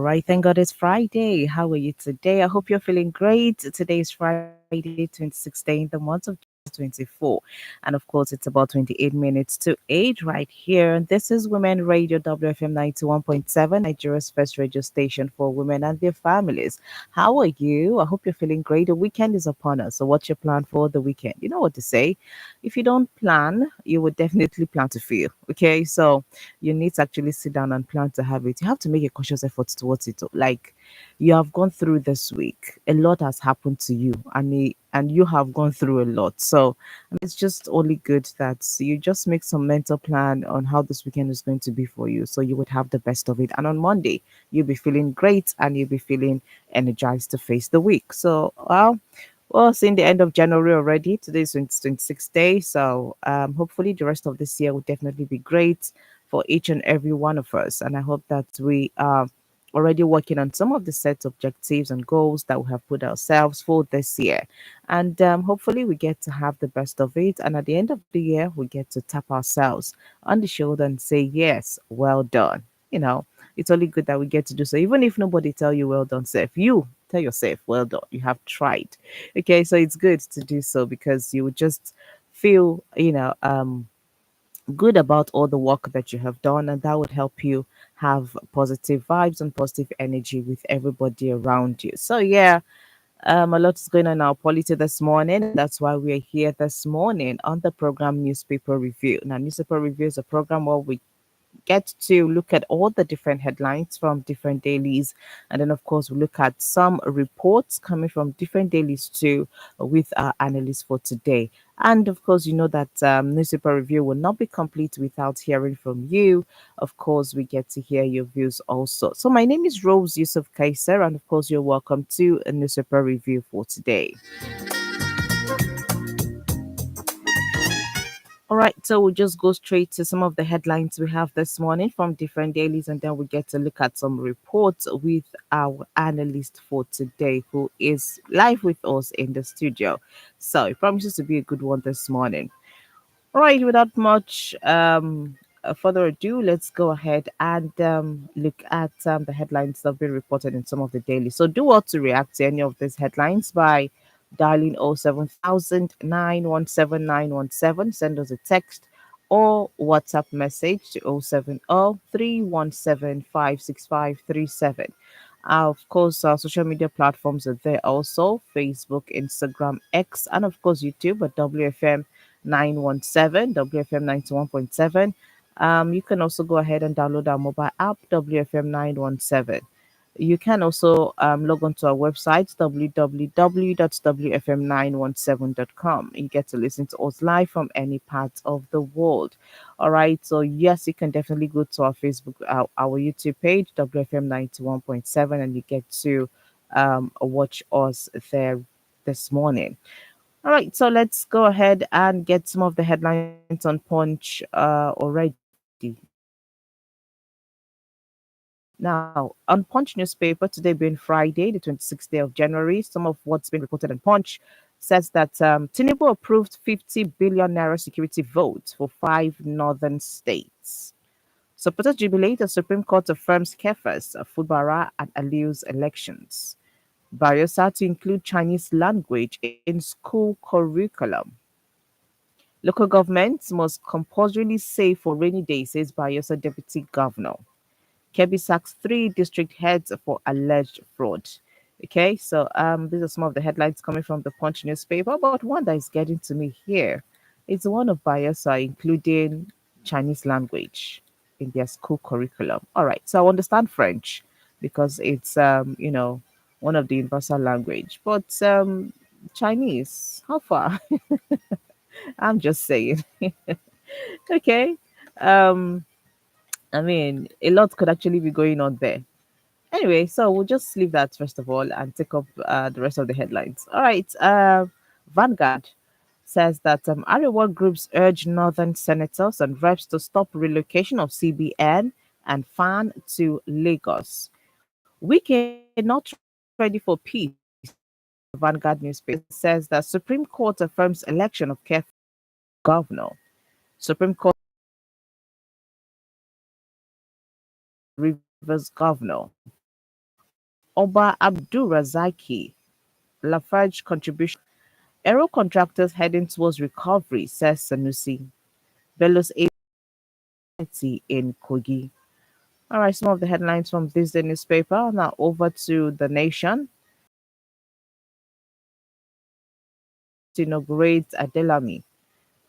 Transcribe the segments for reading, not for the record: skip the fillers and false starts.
right, thank God it's Friday. How are you today? I hope you're feeling great. Today is Friday, 26th day in the month of 2024. And of course, it's about 28 minutes to 8 right here. And this is Women Radio WFM 91.7, Nigeria's first radio station for women and their families. How are you? I hope you're feeling great. The weekend is upon us. So, what's your plan for the weekend? You know what to say. If you don't plan, you would definitely plan to fail. Okay, so you need to actually sit down and plan to have it. You have to make a conscious effort towards it. Like you have gone through this week, a lot has happened to you, and you have gone through a lot. So it's just only good that you just make some mental plan on how this weekend is going to be for you, so you would have the best of it. And on Monday, you'll be feeling great and you'll be feeling energized to face the week. So well, seeing the end of January already. Today is 26th day. So hopefully the rest of this year will definitely be great for each and every one of us. And I hope that we are already working on some of the set objectives and goals that we have put ourselves for this year. And hopefully we get to have the best of it. And at the end of the year, we get to tap ourselves on the shoulder and say, yes, well done. You know, it's only good that we get to do so. Even if nobody tell you well done, self, you tell yourself, well done. You have tried. Okay, so it's good to do so because you would just feel, good about all the work that you have done, and that would help you have positive vibes and positive energy with everybody around you. So yeah, a lot is going on in our polity this morning, and that's why we are here this morning on the program Newspaper Review. Now, Newspaper Review is a program where we get to look at all the different headlines from different dailies. And then, of course, we look at some reports coming from different dailies too with our analysts for today. And of course, you know that newspaper review will not be complete without hearing from you. Of course, we get to hear your views also. So, my name is Rose Yusuf Kaiser, and of course, you're welcome to a newspaper review for today. All right, so we'll just go straight to some of the headlines we have this morning from different dailies, and then we get to look at some reports with our analyst for today, who is live with us in the studio. So it promises to be a good one this morning. All right, without much further ado, let's go ahead and look at the headlines that have been reported in some of the dailies. So do want to react to any of these headlines by dialing 07000 send us a text or WhatsApp message to 070 of course, our social media platforms are there also: Facebook, Instagram, X, and of course, YouTube at WFM 917, WFM 91.7. You can also go ahead and download our mobile app, WFM 917. You can also log on to our website, www.wfm917.com. You get to listen to us live from any part of the world. All right. So, yes, you can definitely go to our Facebook, our YouTube page, WFM 91.7, and you get to watch us there this morning. All right, so let's go ahead and get some of the headlines on Punch already. Now, on Punch newspaper, today being Friday, the 26th day of January, some of what's been reported in Punch says that Tinubu approved 50 billion naira security votes for 5 northern states. Supporters jubilate as Supreme Court affirms Kefa's, Fubara, and Aliu's elections. Barriers to include Chinese language in school curriculum. Local governments must compulsorily save for rainy day, says Bayelsa Deputy Governor. Kebbi sacks 3 district heads for alleged fraud. Okay, so these are some of the headlines coming from the Punch newspaper, but one that is getting to me here is the one of Bayelsa, including Chinese language in their school curriculum. All right, so I understand French because it's one of the universal language, but Chinese, how far? I'm just saying. Okay. Um, I mean, a lot could actually be going on there. Anyway, so we'll just leave that first of all and take up the rest of the headlines. All right. Vanguard says that Arewa groups urge northern senators and reps to stop relocation of CBN and FAN to Lagos. We cannot ready for peace, says Vanguard newspaper. Says that Supreme Court affirms election of Kef governor. Supreme Court Rivers governor. Oba Abdul Razaki, Lafarge contribution. Aero contractors heading towards recovery, says Sanusi. Bellows agency in Kogi. All right, some of the headlines from this day newspaper. Now over to the Nation. To inaugurate Adelami.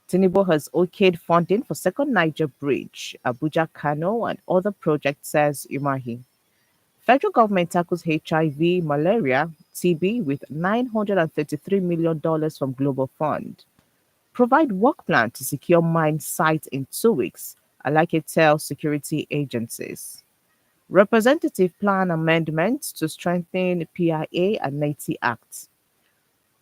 Tinubu has okayed funding for second Niger bridge, Abuja Kano, and other projects, says Umahi. Federal government tackles HIV, malaria, TB with $933 million from Global Fund. Provide work plan to secure mine site in 2 weeks, Alake tells security agencies. Representative plan amendments to strengthen PIA and NATI Act.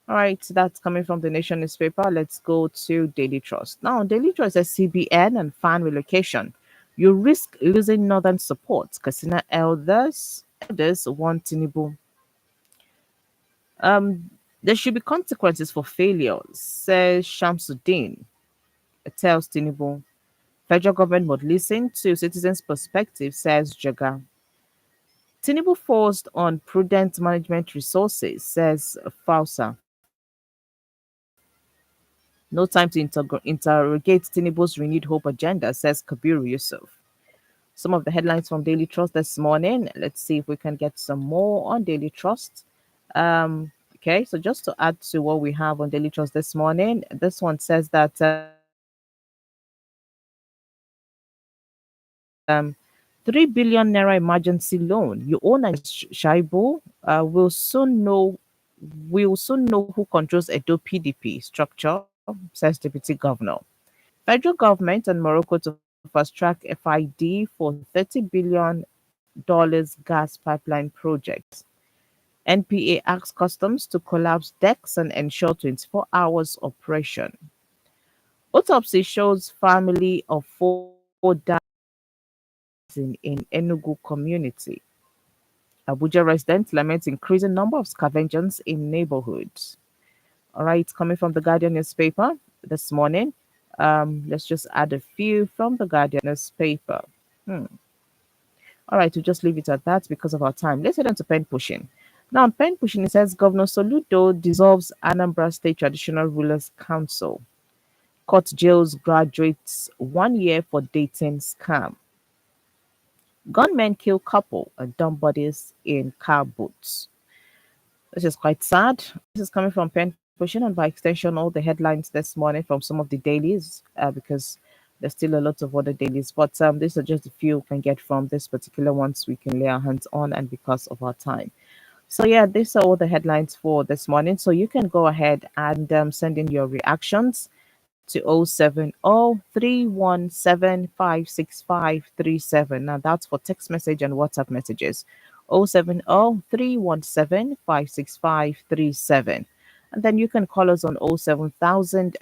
All right, so that's coming from the Nation newspaper. Let's go to Daily Trust. Now, Daily Trust says CBN and fan relocation. You risk losing northern support. Kasina elders want Tinubu. There should be consequences for failure, says Shamsuddin. It tells Tinubu. Federal government would listen to citizens' perspective, says Jaga. Tinubu forced on prudent management resources, says Fausa. No time to interrogate Tinubu's renewed hope agenda, says Kabiru Yusuf. Some of the headlines from Daily Trust this morning. Let's see if we can get some more on Daily Trust. Okay, so just to add to what we have on Daily Trust this morning, this one says that 3 billion naira emergency loan. You own a Shaibu will soon know who controls Edo PDP structure, says Deputy Governor. Federal government and Morocco to fast track FID for $30 billion gas pipeline project. NPA asks customs to collapse decks and ensure 24 hours operation. Autopsy shows family of 4 died in Enugu community. Abuja residents lament increasing number of scavengers in neighborhoods. All right, coming from the Guardian newspaper this morning. Let's just add a few from the Guardian newspaper. Hmm. All right, we'll just leave it at that because of our time. Let's head on to pen pushing. Now, on pen pushing, it says Governor Soludo dissolves Anambra State Traditional Rulers Council. Court jails graduates 1 year for dating scam. Gunmen kill couple and dump bodies in car boots. This is quite sad. This is coming from pen pushing and by extension all the headlines this morning from some of the dailies because there's still a lot of other dailies. But these are just a few we can get from this particular ones we can lay our hands on and because of our time. So yeah, these are all the headlines for this morning. So you can go ahead and send in your reactions to 070 317 56537. Now that's for text message and WhatsApp messages. 070 317 56537. And then you can call us on 07000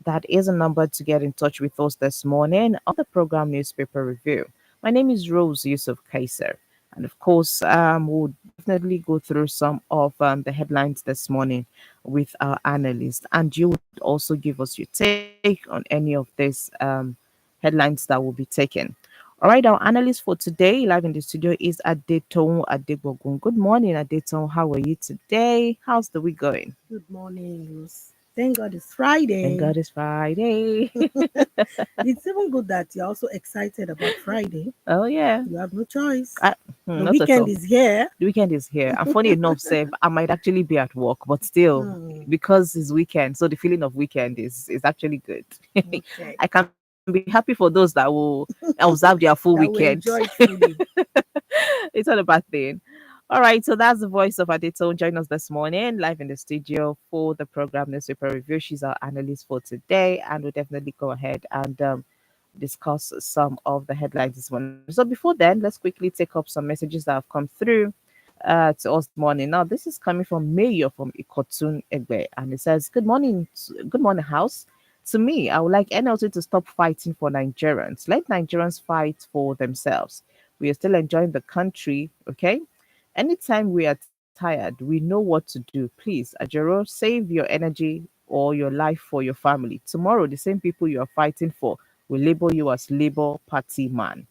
That is a number to get in touch with us this morning on the program Newspaper Review. My name is Rose Yusuf Kaiser. And of course, we'll definitely go through some of the headlines this morning with our analyst. And you would also give us your take on any of these headlines that will be taken. All right, our analyst for today, live in the studio, is Adeton Adegbogun. Good morning, Adeton. How are you today? How's the week going? Good morning, Rose. Thank God it's Thank Friday. God it's Friday. It's even good that you're also excited about Friday. Oh, yeah. You have no choice. I, The not at weekend all. is here. The weekend is here. And funny enough, Seb, I might actually be at work, but still, Hmm, because it's weekend, so the feeling of weekend is actually good. okay. I can be happy for those that will observe their full That weekend. we enjoy it fully. It's not a bad thing. All right, so that's the voice of Adito joining us this morning live in the studio for the program Newspaper Review. She's our analyst for today, and we'll definitely go ahead and discuss some of the headlines this morning. So before then, let's quickly take up some messages that have come through to us this morning. Now, this is coming from Mayor from Ikotun Egbe, and it says, good morning, house. To me, I would like NLC to stop fighting for Nigerians. Let Nigerians fight for themselves. We are still enjoying the country, okay? Anytime we are tired, we know what to do. Please, Ajero, save your energy or your life for your family. Tomorrow, the same people you are fighting for will label you as Labour Party man.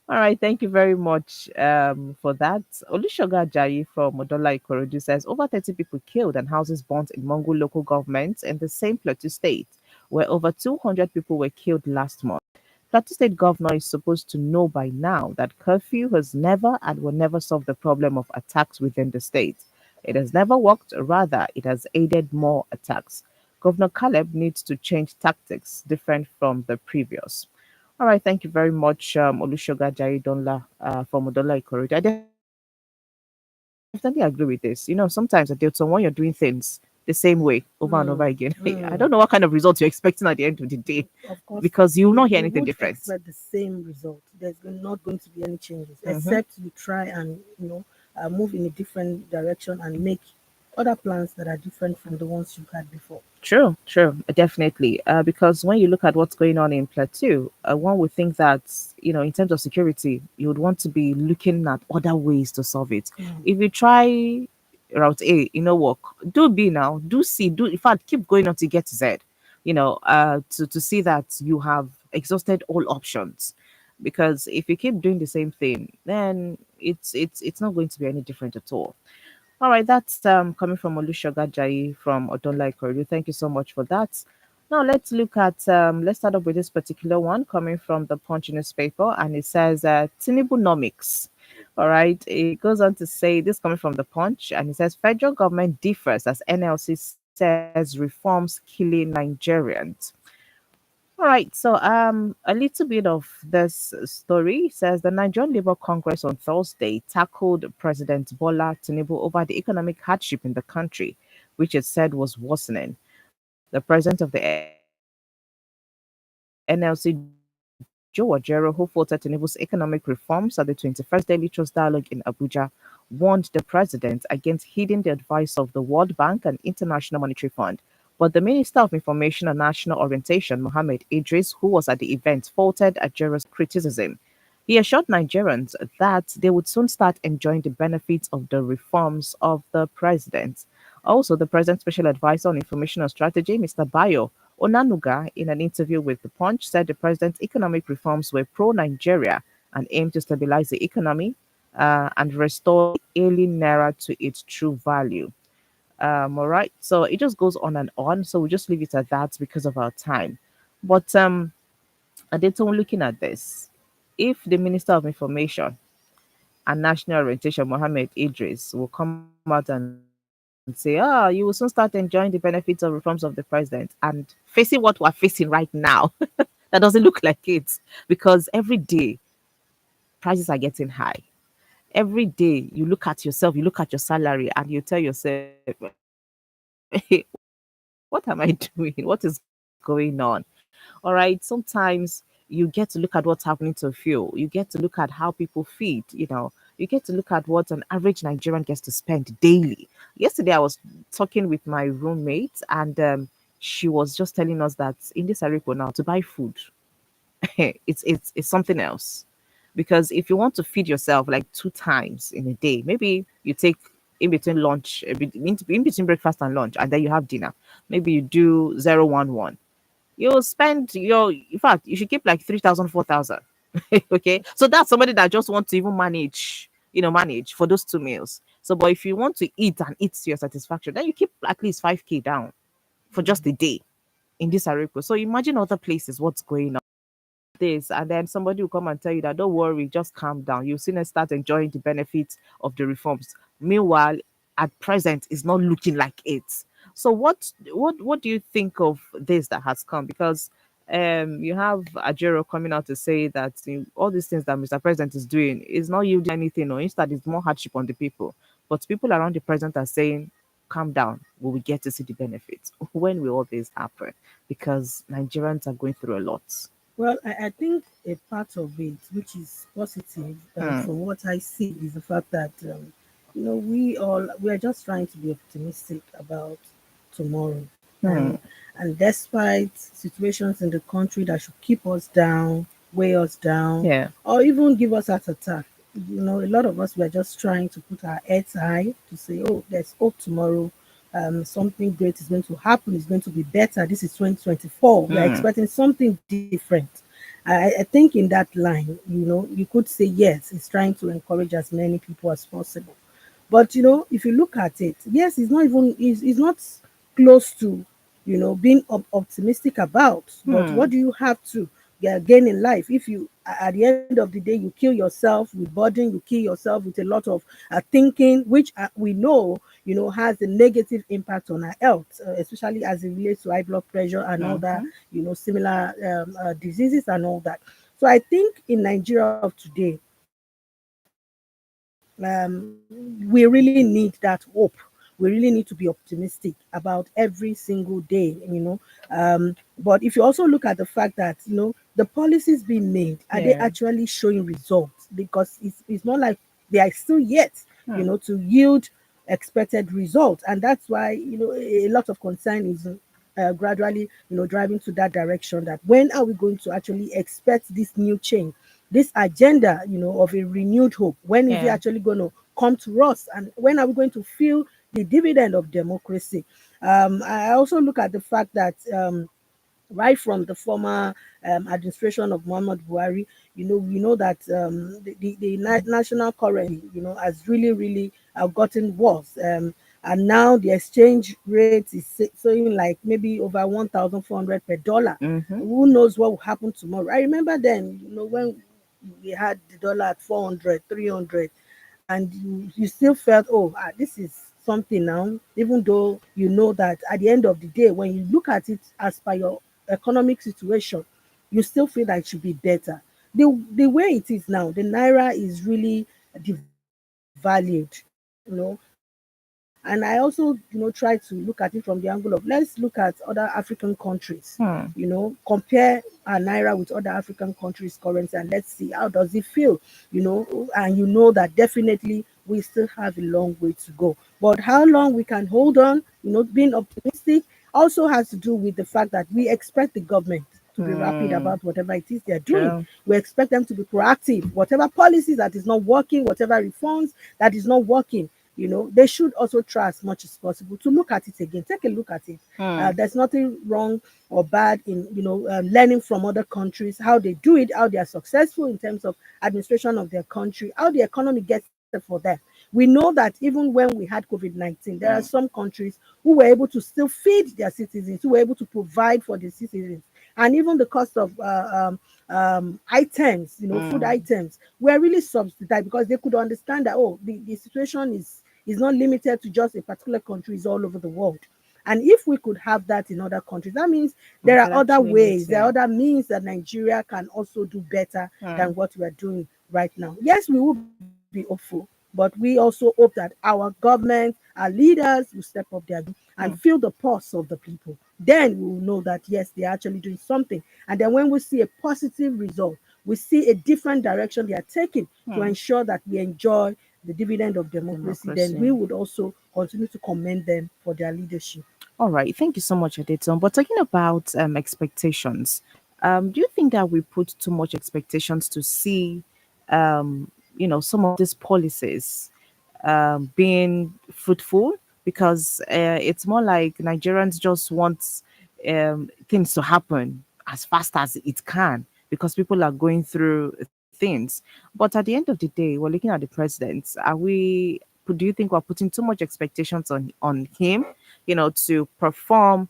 All right, thank you very much for that. Olushoga Ajayi from Modola Ikorodu says over 30 people killed and houses burnt in Mongol local government in the same Plateau state, where over 200 people were killed last month. Plateau State governor is supposed to know by now that curfew has never and will never solve the problem of attacks within the state. It has never worked, rather, it has aided more attacks. Governor Caleb needs to change tactics different from the previous. All right, thank you very much, Olushoga Jaidonla from Odola Ikorodu. I definitely agree with this. Sometimes I do some when you're doing things the same way over and over again. I don't know what kind of results you're Mm. expecting at the end of the day Of because course, you will not hear anything you different. would expect the same result. Not going to be any changes, Mm-hmm. except you try and move in a different direction and make other plans that are different from the ones you had before. True, true, definitely. Because when you look at what's going on in Plateau, one would think that, in terms of security, you would want to be looking at other ways to solve it. Mm. If you try route A, work, do B now, do C, in fact, keep going until you get to Z, to see that you have exhausted all options. Because if you keep doing the same thing, then it's not going to be any different at all. All right, that's coming from Olushoga Jai from Odonla Ikorodu. Thank you so much for that. Now let's start up with this particular one coming from the Punch newspaper, and it says Tinubunomics. All right, it goes on to say this coming from the Punch, and it says federal government differs as NLC says reforms killing Nigerians. All right, so a little bit of this story says the Nigerian Labour Congress on Thursday tackled President Bola Tinubu over the economic hardship in the country, which it said was worsening. The president of the NLC, Joe Ajero, who faulted Tinubu's economic reforms at the 21st Daily Trust Dialogue in Abuja, warned the president against heeding the advice of the World Bank and International Monetary Fund. But the Minister of Information and National Orientation, Mohammed Idris, who was at the event, faulted Ajero's criticism. He assured Nigerians that they would soon start enjoying the benefits of the reforms of the president. Also, the President's Special Advisor on Information and Strategy, Mr. Bayo Onanuga, in an interview with The Punch, said the president's economic reforms were pro-Nigeria and aimed to stabilize the economy and restore the ailing naira to its true value. All right. So it just goes on and on. So we'll just leave it at that because of our time. But I did someone looking at this. If the Minister of Information and National Orientation, Mohammed Idris, will come out and say, you will soon start enjoying the benefits of reforms of the president, and facing what we're facing right now, that doesn't look like it because every day prices are getting high. Every day you look at yourself, you look at your salary, and you tell yourself, what am I doing? What is going on? All right. Sometimes you get to look at what's happening to fuel. You get to look at how people feed, you get to look at what an average Nigerian gets to spend daily. Yesterday, I was talking with my roommate, and she was just telling us that in this Ariko now, to buy food, it's something else. Because if you want to feed yourself like two times in a day, maybe you take in between lunch, in between breakfast and lunch, and then you have dinner. Maybe you do 011. You'll spend in fact, you should keep like 3,000, 4,000. Okay. So that's somebody that just wants to even manage for those 2 meals. So, but if you want to eat and eat to your satisfaction, then you keep at least 5K down for just a day in this Arepo. So imagine other places, what's going on this, and then somebody will come and tell you that don't worry, just calm down. You'll soon start enjoying the benefits of the reforms. Meanwhile, at present, it's not looking like it. So what do you think of this that has come? Because you have Ajero coming out to say that all these things that Mr. President is doing is not yielding anything, or instead it's more hardship on the people. But people around the president are saying, calm down, we will get to see the benefits. When will all this happen? Because Nigerians are going through a lot. Well, I think a part of it, which is positive Hmm. from what I see, is the fact that we are just trying to be optimistic about tomorrow, Hmm. and despite situations in the country that should keep us down, weigh us down, Yeah. or even give us heart attack, a lot of us we are just trying to put our heads high to say, oh, there's hope tomorrow. Something great is going to happen. It's going to be better. This is 2024. We are Hmm. expecting something different. I think in that line, you could say yes, it's trying to encourage as many people as possible. But if you look at it, yes, it's not close to being optimistic about. But what Hmm. do you have to gain in life if you at the end of the day you kill yourself with burden, you kill yourself with a lot of thinking, which we know has a negative impact on our health, especially as it relates to high blood pressure and all that, Mm-hmm. similar diseases and all that. So I think in Nigeria of today, we really need that hope. We really need to be optimistic about every single day. But if you also look at the fact that the policies being made, are they Yeah. actually showing results? Because it's not like they are still yet Hmm. to yield expected results. And that's why a lot of concern is gradually driving to that direction, that when are we going to actually expect this new change, this agenda of a renewed hope? When is it Yeah. actually going to come to us, and when are we going to feel the dividend of democracy? I also look at the fact that right from the former administration of Muhammad Buhari, we know that the national currency, has really, really gotten worse. And now the exchange rate is saying like maybe over 1,400 per dollar. Mm-hmm. Who knows what will happen tomorrow? I remember then, when we had the dollar at 400, 300, and you still felt, oh, this is something now, even though you know that at the end of the day, when you look at it as per your economic situation, you still feel that it should be better. The way it is now, the naira is really devalued. And I also try to look at it from the angle of, let's look at other African countries, Hmm. compare our naira with other African countries currency, and let's see how does it feel. And that definitely we still have a long way to go. But how long we can hold on, being optimistic, also has to do with the fact that we expect the government to be rapid Hmm. about whatever it is they're doing. True. We expect them to be proactive. Whatever policies that is not working, whatever reforms that is not working, they should also try as much as possible to look at it again. Take a look at it. Hmm. There's nothing wrong or bad in learning from other countries, how they do it, how they are successful in terms of administration of their country, how the economy gets it for them. We know that even when we had COVID-19, there are Hmm. some countries who were able to still feed their citizens, who were able to provide for the citizens, and even the cost of items, food Hmm. items, were really subsidized, because they could understand that, oh, the situation is not limited to just a particular country, it's all over the world. And if we could have that in other countries, that means We there are could other actually meet ways, there are here. other means that Nigeria can also do better Hmm. than what we are doing right now. Yes, we will be hopeful, but we also hope that our government, our leaders will step up their game and Hmm. feel the pulse of the people. Then we will know that yes, they're actually doing something. And then when we see a positive result, we see a different direction they are taking to Hmm. ensure that we enjoy the dividend of democracy, then Democracy. we would also continue to commend them for their leadership. All right. Thank you so much, Adeton. But talking about expectations, do you think that we put too much expectations to see, some of these policies being fruitful? Because it's more like Nigerians just want things to happen as fast as it can because people are going through things. But at the end of the day, we're looking at the president. Do you think we're putting too much expectations on him, to perform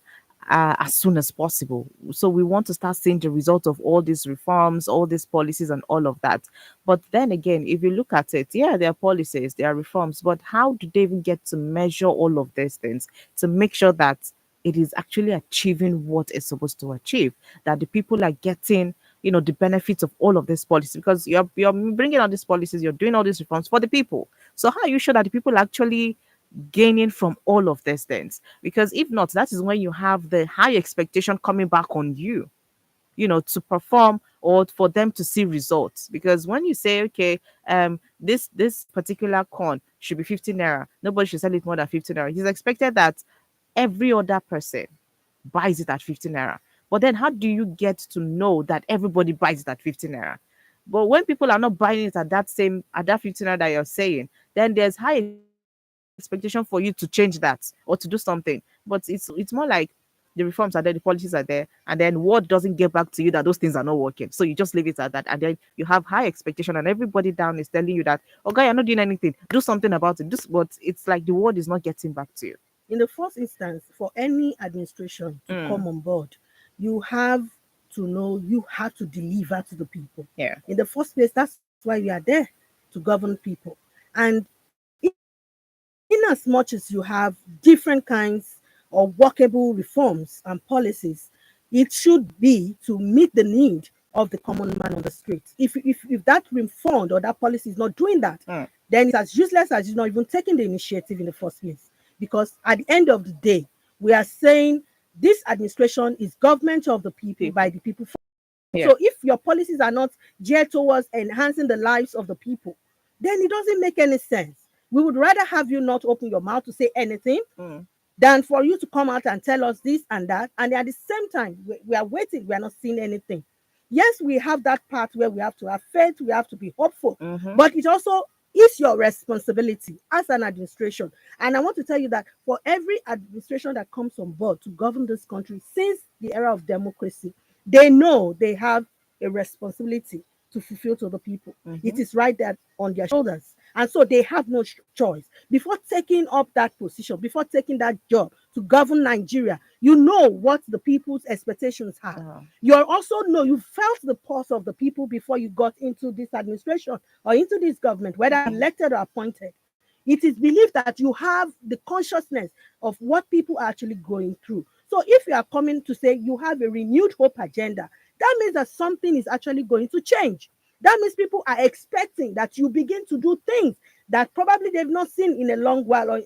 as soon as possible? So we want to start seeing the result of all these reforms, all these policies, and all of that. But then again, if you look at it, yeah, there are policies, there are reforms, but how do they even get to measure all of these things to make sure that it is actually achieving what it's supposed to achieve, that the people are getting, the benefits of all of these policies? Because you're bringing all these policies, you're doing all these reforms for the people. So how are you sure that the people are actually gaining from all of these things? Because if not, that is when you have the high expectation coming back on you, to perform or for them to see results. Because when you say, okay, this particular corn should be 15 naira, nobody should sell it more than 15 naira. He's expected that every other person buys it at 15 naira. But then how do you get to know that everybody buys it at 15 naira? But when people are not buying it at that 15 naira that you're saying, then there's high expectation for you to change that or to do something. But it's more like the the reforms are there, the policies are there, and then what doesn't get back to you that those things are not working. So you just leave it at that, and then you have high expectation, and everybody down is telling you that, okay, you're not doing anything, do something about it. Just but it's like the word is not getting back to you. In the first instance, for any administration to Mm, come on board, you have to know you have to deliver to the people. yeah. In the first place, that's why we are there to govern people. And in as much as you have different kinds of workable reforms and policies, it should be to meet the need of the common man on the street. If that reform or that policy is not doing that, Mm, then it's as useless as you not even taking the initiative in the first place. Because at the end of the day, we are saying this administration is government of the people, by people. the people. Yeah. So if your policies are not geared towards enhancing the lives of the people, then it doesn't make any sense. We would rather have you not open your mouth to say anything Mm, than for you to come out and tell us this and that. And at the same time, we are waiting, we are not seeing anything. Yes, we have that part where we have to have faith, we have to be hopeful, mm-hmm. but it also is your responsibility as an administration. And I want to tell you that for every administration that comes on board to govern this country since the era of democracy, they know they have a responsibility to fulfill to the people. It Mm-hmm. is right there on their shoulders. And so they have no choice. Before taking up that position, before taking that job to govern Nigeria, you know what the people's expectations are. Uh, You also know you felt the pulse of the people before you got into this administration or into this government, whether elected or appointed. It is believed that you have the consciousness of what people are actually going through. So if you are coming to say you have a renewed hope agenda, that means that something is actually going to change. That means people are expecting that you begin to do things that probably they've not seen in a long while, or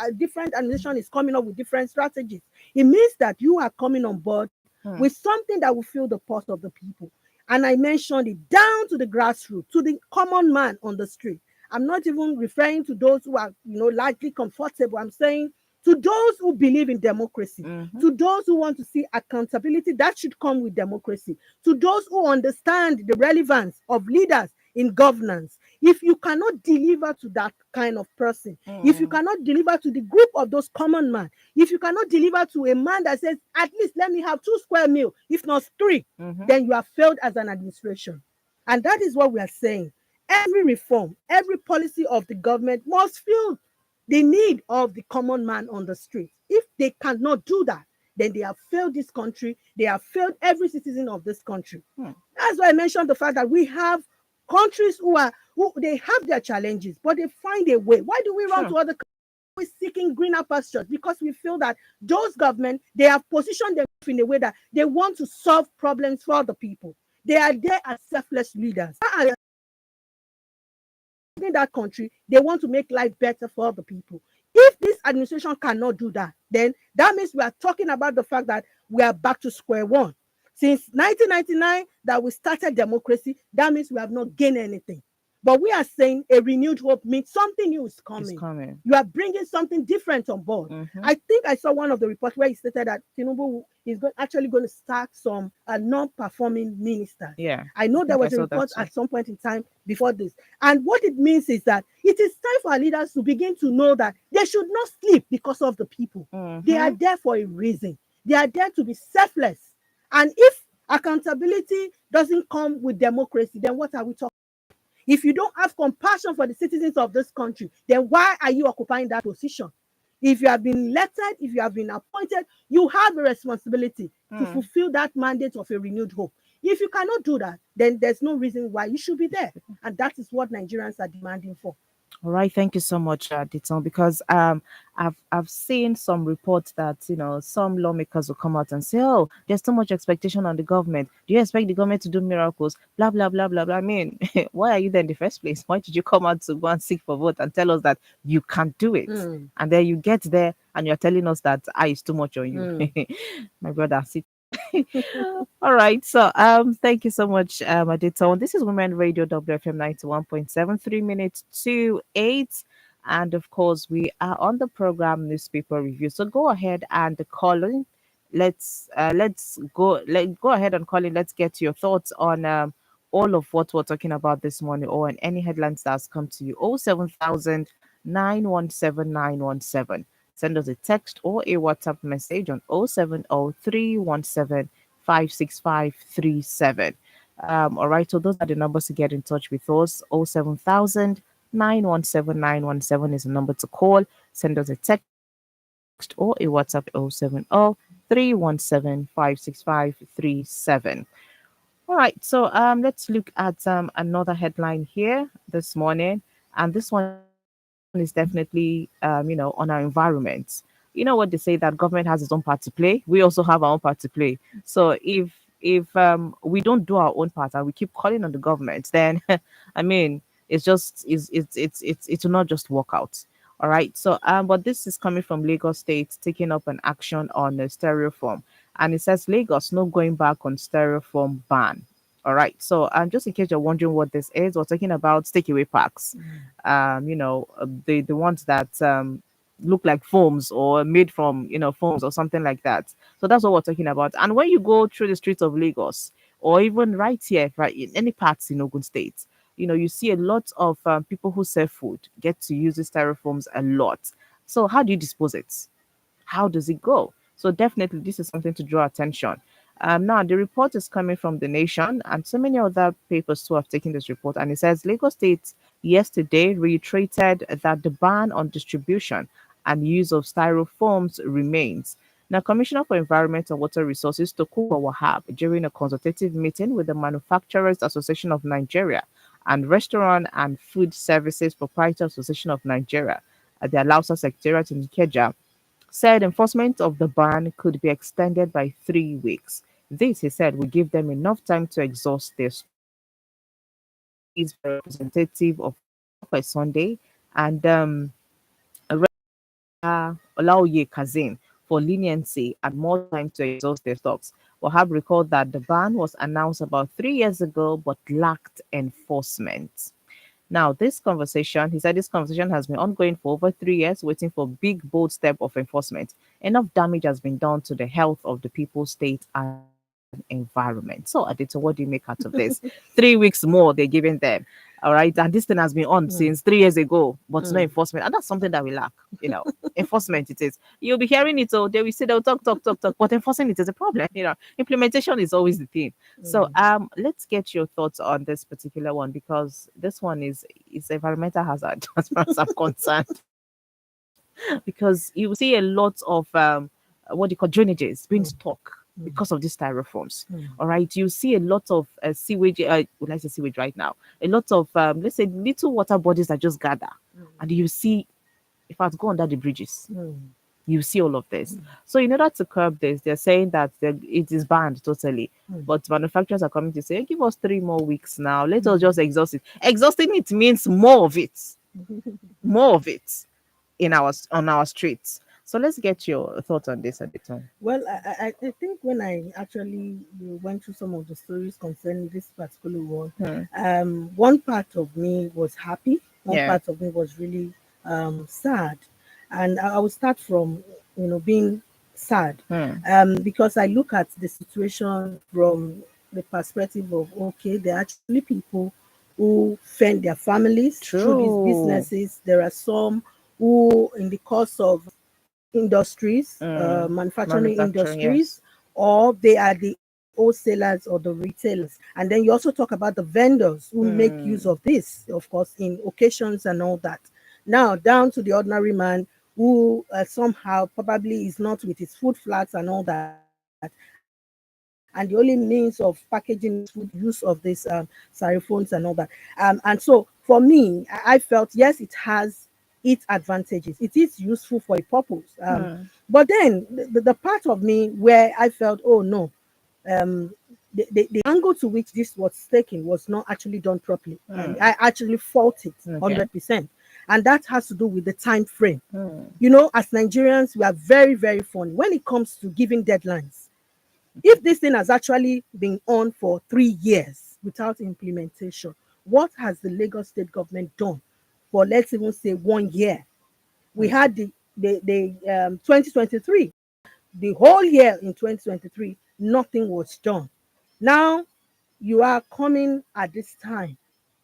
a different administration is coming up with different strategies. It means that you are coming on board with mm, something that will fill the pulse of the people. And I mentioned it down to the grassroots, to the common man on the street. I'm not even referring to those who are, largely comfortable. I'm saying to those who believe in democracy, mm-hmm. to those who want to see accountability that should come with democracy, to those who understand the relevance of leaders in governance. If you cannot deliver to that kind of person, if you Mm, cannot deliver to the group of those common man, if you cannot deliver to a man that says, at least let me have 2 square meal, if not three, mm-hmm. then you have failed as an administration. And that is what we are saying. Every reform, every policy of the government must fill the need of the common man on the street. If they cannot do that, then they have failed this country. They have failed every citizen of this country. Mm, That's why I mentioned the fact that we have countries who they have their challenges, but they find a way. Why do we run sure. to other countries seeking greener pastures? Because we feel that those government, they have positioned themselves in a way that they want to solve problems for the people. They are there as selfless leaders. In that country, they want to make life better for the people. If this administration cannot do that, then that means we are talking about the fact that we are back to square one. Since 1999, that we started democracy, that means we have not gained anything. But we are saying a renewed hope means something new is It's coming. coming. You are bringing something different on board. Mm-hmm. I think I saw one of the reports where he stated that Tinubu is actually going to start some non-performing ministers. Yeah. I I know there think I was a saw that report too. at some point in time before this. And what it means is that it is time for our leaders to begin to know that they should not sleep because of the people. They are Mm-hmm. there for a reason. They are there to be selfless. And if accountability doesn't come with democracy, then what are we talking? If you don't have compassion for the citizens of this country, then why are you occupying that position? If you have been elected, if you have been appointed, you have a responsibility to Mm. fulfill that mandate of a renewed hope. If you cannot do that, then there's no reason why you should be there. And that is what Nigerians are demanding for. All right, thank you so much, Diton. Because I've seen some reports that some lawmakers will come out and say, "Oh, there's too much expectation on the government. Do you expect the government to do miracles?" Blah blah blah blah blah. I mean, why are you there in the first place? Why did you come out to go and seek for vote and tell us that you can't do it? Mm, And then you get there and you're telling us that I is too much on you, mm. my brother. Sit. All right. So thank you so much, Adito. This is Women Radio WFM 91.73 minutes to 8. And of course, we are on the program newspaper review. So go ahead and call in. Let's go ahead and call in. Let's get your thoughts on all of what we're talking about this morning or on any headlines that's come to you. 07000 917 917. send us a text or a WhatsApp message on 070 317 56537. All right, so those are the numbers to get in touch with us. 07000 917 is the number to call. Send us a text or a WhatsApp 070 317 56537. All right, so let's look at another headline here this morning, and this one is definitely on our environment. You know what they say, that government has its own part to play. We also have our own part to play. So if we don't do our own part and we keep calling on the government, then I mean it will not just work out. All right. So but this is coming from Lagos State taking up an action on styrofoam, and it says Lagos no going back on styrofoam ban. All right. So just in case you're wondering what this is, we're talking about takeaway packs. The ones that look like foams or made from foams or something like that. So that's what we're talking about. And when you go through the streets of Lagos, or even right here, right in any parts in Ogun State, you see a lot of people who sell food get to use the styrofoams a lot. So how do you dispose it? How does it go? So definitely this is something to draw attention. Now the report is coming from the Nation, and so many other papers too have taken this report, and it says Lagos State yesterday reiterated that the ban on distribution and use of styrofoams remains. Now, Commissioner for Environment and Water Resources Tokunbo Wahab, during a consultative meeting with the Manufacturers Association of Nigeria and Restaurant and Food Services Proprietary Association of Nigeria at the Alausa Secretariat in Ikeja, said enforcement of the ban could be extended by 3 weeks. This, he said, will give them enough time to exhaust their stocks. This was raised by a representative of Papa Sunday and Olaoye Kazim for leniency and more time to exhaust their stocks. Wahab recalled that the ban was announced about 3 years ago but lacked enforcement. Now, he said this conversation has been ongoing for over 3 years, waiting for big, bold step of enforcement. Enough damage has been done to the health of the people, state, and environment. So, Adito, what do you make out of this? 3 weeks more they're giving them. All right. And this thing has been on since 3 years ago, but no enforcement. And that's something that we lack. Enforcement it is. You'll be hearing it, so they will say they'll talk, but enforcing it is a problem. Implementation is always the thing. So let's get your thoughts on this particular one, because this one is environmental hazard as far as I'm concerned. Because you see a lot of what do you call drainages being stuck because of these styrofoams. All right, you see a lot of sewage. Well, I say sewage right now. A lot of let's say little water bodies that just gather, and you see, if I go under the bridges, you see all of this. So in order to curb this, they're saying that it is banned totally. But manufacturers are coming to say, give us 3 more weeks now. Let us just exhaust it. Exhausting it means more of it. More of it on our streets. So let's get your thoughts on this at the time. Well, I think when I actually went through some of the stories concerning this particular one, one part of me was happy, one Yeah. part of me was really sad. And I will start from, being sad, because I look at the situation from the perspective of, okay, there are actually people who fend their families through these True. businesses. There are some who, in the course of industries, manufacturing Manufacturing, industries, yes. or they are the wholesalers or the retailers. And then you also talk about the vendors who make use of this, of course, in occasions and all that. Now, down to the ordinary man who somehow probably is not with his food flags and all that. And the only means of packaging his food, use of this styrophones and all that. And so for me, I felt, yes, it has its advantages. It is useful for a purpose. But then the part of me where I felt, oh no, um, the angle to which this was taken was not actually done properly. And I actually fault it Okay. 100%. And that has to do with the time frame. As Nigerians, we are very, very funny when it comes to giving deadlines. If this thing has actually been on for 3 years without implementation, what has the Lagos state government done for, let's even say, 1 year? We had the 2023, the whole year in 2023, nothing was done. Now you are coming at this time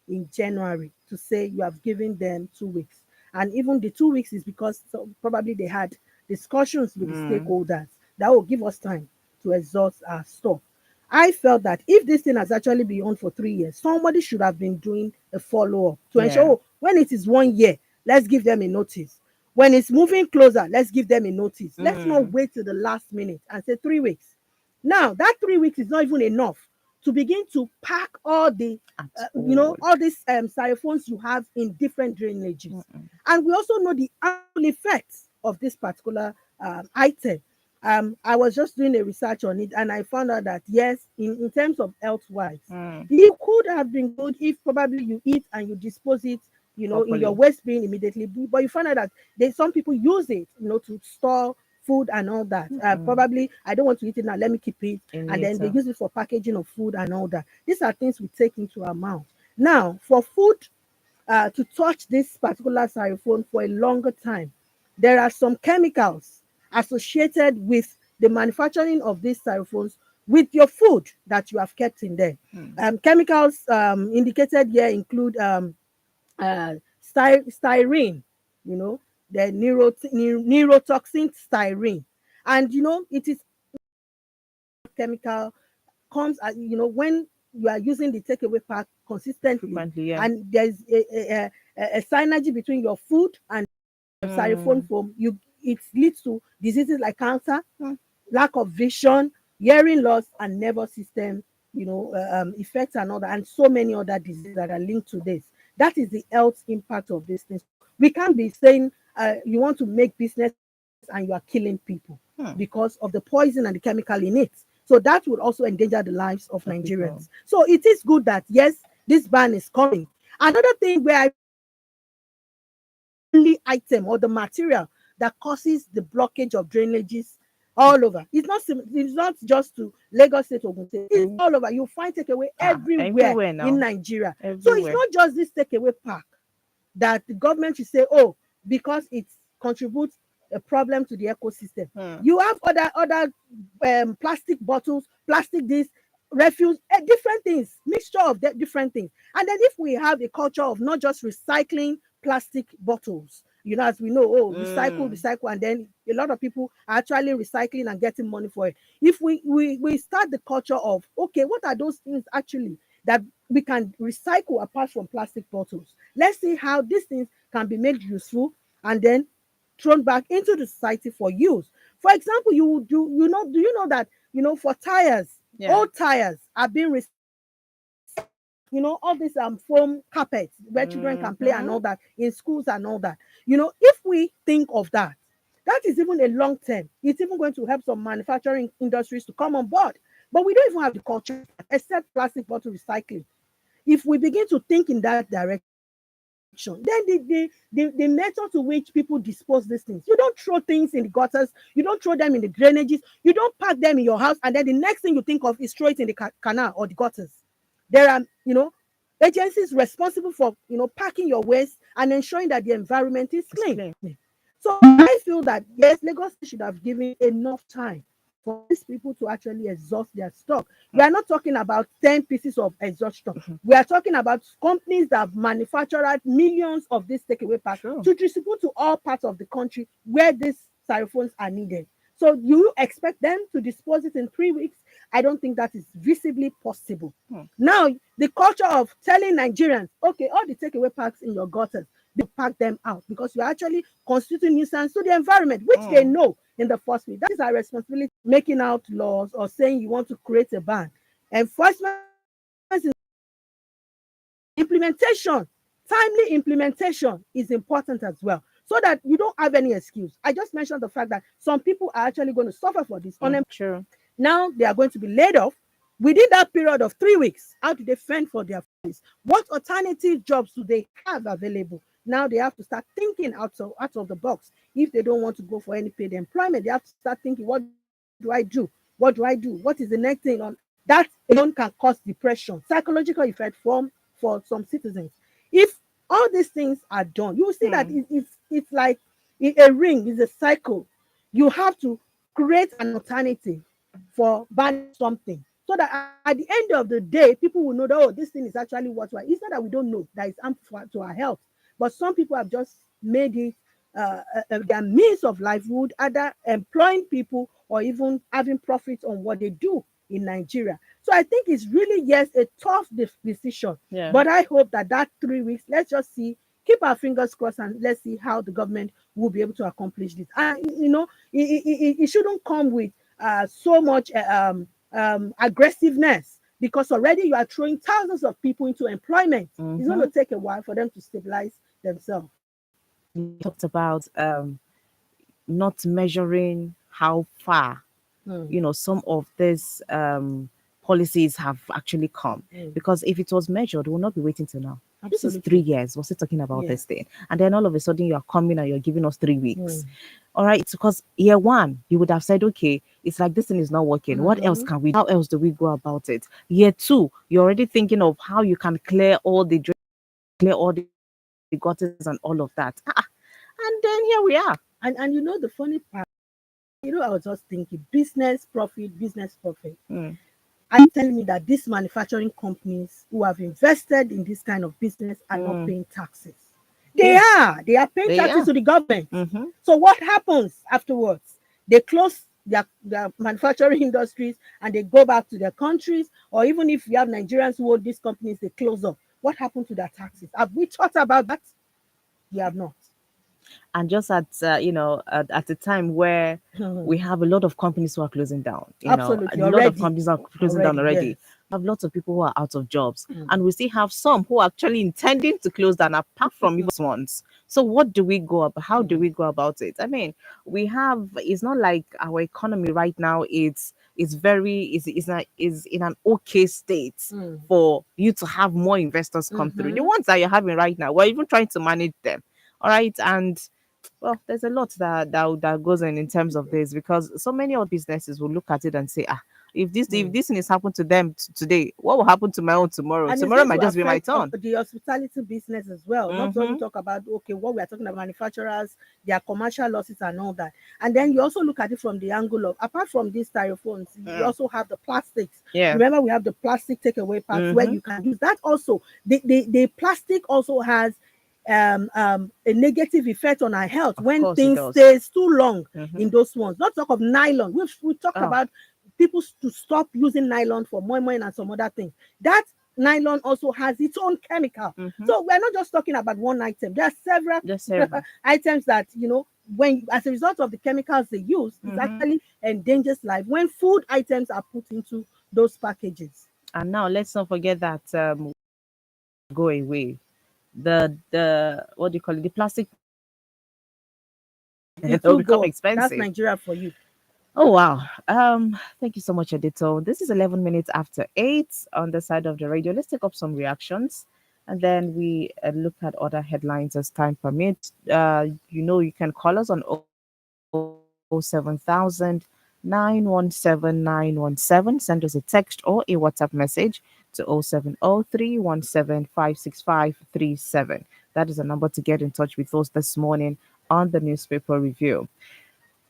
in January to say you have given them 2 weeks. And even the 2 weeks is because probably they had discussions with the Mm. stakeholders that will give us time to exhaust our stock. I felt that if this thing has actually been on for 3 years, somebody should have been doing a follow up to ensure, Yeah. oh, when it is 1 year, let's give them a notice. When it's moving closer, let's give them a notice. Let's not Mm. wait to the last minute and say 3 weeks. Now, that 3 weeks is not even enough to begin to pack all the, At all. all these styrofoams you have in different drainages. Mm-mm. And we also know the harmful effects of this particular item. I was just doing a research on it and I found out that yes, in terms of health wise, Mm. it could have been good if probably you eat and you dispose it, in your Properly. waste bin immediately. But you find out that some people use it, to store food and all that. Mm-mm. Probably I don't want to eat it now, let me keep it. In And then they later. use it for packaging of food and all that. These are things we take into our mouth. Now, for food to touch this particular styrofoam for a longer time, there are some chemicals associated with the manufacturing of these styrofoams with your food that you have kept in there. Mm. Chemicals indicated here include uh, styrene, you know, the neurotoxin styrene. And, it is chemical comes, when you are using the takeaway pack consistently, Frequently, yeah. and there's a synergy between your food and styrofoam Mm. foam, it leads to diseases like cancer, lack of vision, hearing loss, and nervous system, effects and all that, and so many other diseases that are linked to this. That is the health impact of this thing. So we can't be saying you want to make business and you are killing people because Hmm. of the poison and the chemical in it. So that would also endanger the lives of The Nigerians. people. So it is good that yes, this ban is coming. Another thing where I feel that this is not the only item or the material that causes the blockage of drainages all over. It's not just to Lagos State, Ogun State. It's all over. You find takeaway everywhere Everywhere in now. Nigeria. So it's Everywhere. not just this takeaway park that the government should say, oh, because it contributes a problem to the ecosystem. Hmm. You have other plastic bottles, plastic this, refuse, different things, mixture of different things. And then if we have a culture of not just recycling plastic bottles, as we know, oh, recycle, Mm. recycle, and then a lot of people are actually recycling and getting money for it. If we start the culture of, okay, what are those things actually that we can recycle apart from plastic bottles? Let's see how these things can be made useful and then thrown back into the society for use. For example, do you know that for tires, Yeah. old tires are being recycled for all these foam carpets where children can play and Mm-hmm. all that in schools and all that. If we think of that, that is even a long term. It's even going to help some manufacturing industries to come on board. But we don't even have the culture of that, except plastic bottle recycling. If we begin to think in that direction, then the method to which people dispose these things, you don't throw things in the gutters, you don't throw them in the drainages, you don't pack them in your house, and then the next thing you think of is throw it in the canal or the gutters. There are agencies responsible for packing your waste and ensuring that the environment is It's clean. clean. So I feel that yes, Lagos should have given enough time for these people to actually exhaust their stock. We are not talking about 10 pieces of exhaustion. Mhm. We are talking about companies that have manufactured millions of these takeaway packs True. to distribute to all parts of the country where these styrofoams are needed. So you expect them to dispose it in 3 weeks? I don't think that is visibly possible. Hmm. Now, the culture of telling Nigerians, okay, all the takeaway packs in your gutters, they pack them out because you're actually constituting nuisance to the environment, which they Mm. know in the first place. That is our responsibility. Making out laws or saying you want to create a ban. Enforcement is implementation, timely implementation is important as well, so that you don't have any excuse. I just mentioned the fact that some people are actually going to suffer for this. Mm. True. Now they are going to be laid off within that period of 3 weeks. How do they fend for their families? What alternative jobs do they have available? Now they have to start thinking out of the box. If they don't want to go for any paid employment, they have to start thinking, what do I do? What do I do? What is the next thing on that? Alone can cause depression, psychological effect for some citizens. If all these things are done, you will see that Hmm. it's like a ring, it's a cycle. You have to create an alternative for banning something, so that at the end of the day, people will know that, oh, this thing is actually worthwhile. It's not that we don't know that it's harmful to our health, but some people have just made it their means of livelihood, either employing people or even having profit on what they do in Nigeria. So I think it's really, yes, a tough decision. Yeah. But I hope that that 3 weeks, let's just see, keep our fingers crossed, and let's see how the government will be able to accomplish this. And it shouldn't come with so much aggressiveness, because already you are throwing thousands of people into employment. It's going Mm-hmm. to take a while for them to stabilize themselves. You talked about not measuring how far Mm, some of these policies have actually come. mm, Because if it was measured, we'll not be waiting till now. This is three absolutely. years. We're still talking about Yes. this thing. And then all of a sudden you are coming and you're giving us 3 weeks. Mm. All right. It's because year one, you would have said, okay, it's like this thing is not working. What else Mm-hmm. can we do? How else do we go about it? Year two, you're already thinking of how you can clear all the clear all the gutters and all of that. And then here we are. And the funny part, I was just thinking, business profit, business profit. Mm, Are you telling me that these manufacturing companies who have invested in this kind of business are not mm. paying taxes? They Yes, are. They are paying they taxes are. to the government. Mm-hmm. So what happens afterwards? They close their manufacturing industries and they go back to their countries. Or even if you have Nigerians who own these companies, they close up. What happened to their taxes? Have we thought about that? We have not. And just at a time where we have a lot of companies who are closing down, a Absolutely. lot of Already. companies are closing down Already. already. Yes. We have lots of people who are out of jobs, Mm. and we still have some who are actually intending to close down apart from even ones. So what do we go about? How do Mm. we go about it? I mean, it's not like our economy right now is very is in an okay state Mm. for you to have more investors come through. The Mm-hmm. ones that you're having right now, we're even trying to manage them. All right. And well, there's a lot that goes in terms of this, because so many other businesses will look at it and say, if Mm. this thing is happened to them today, what will happen to my own tomorrow? And it's Tomorrow going to might just be my affect turn. the hospitality business as well. Not to even Mm-hmm. talk about, okay, what we are talking about, manufacturers, their commercial losses and all that. And then you also look at it from the angle of, apart from these styrophones, you Mm. also have the plastics. Yeah. Remember, we have the plastic takeaway parts where Mm-hmm. you can use that also. The plastic also has a negative effect on our health Of when course it things does. stays too long Mm-hmm. in those ones. Not talk of nylon. We've talked Oh. about people to stop using nylon for moi moi and some other things. That nylon also has its own chemical. Mm-hmm. So we're not just talking about one item. There are several Just several. items that, when as a result of the chemicals they use, it Mm-hmm. actually endangers life when food items are put into those packages. And now let's not forget that go away. The what do you call it? The plastic It will will become go. That's expensive. Nigeria for you. Oh wow. Thank you so much, Edito. This is 11 minutes after 8 on the side of the radio. Let's take up some reactions, and then we look at other headlines as time permits. You can call us on 07000 Send us a text or a WhatsApp message to 07031756537. That is a number to get in touch with us this morning on the newspaper review.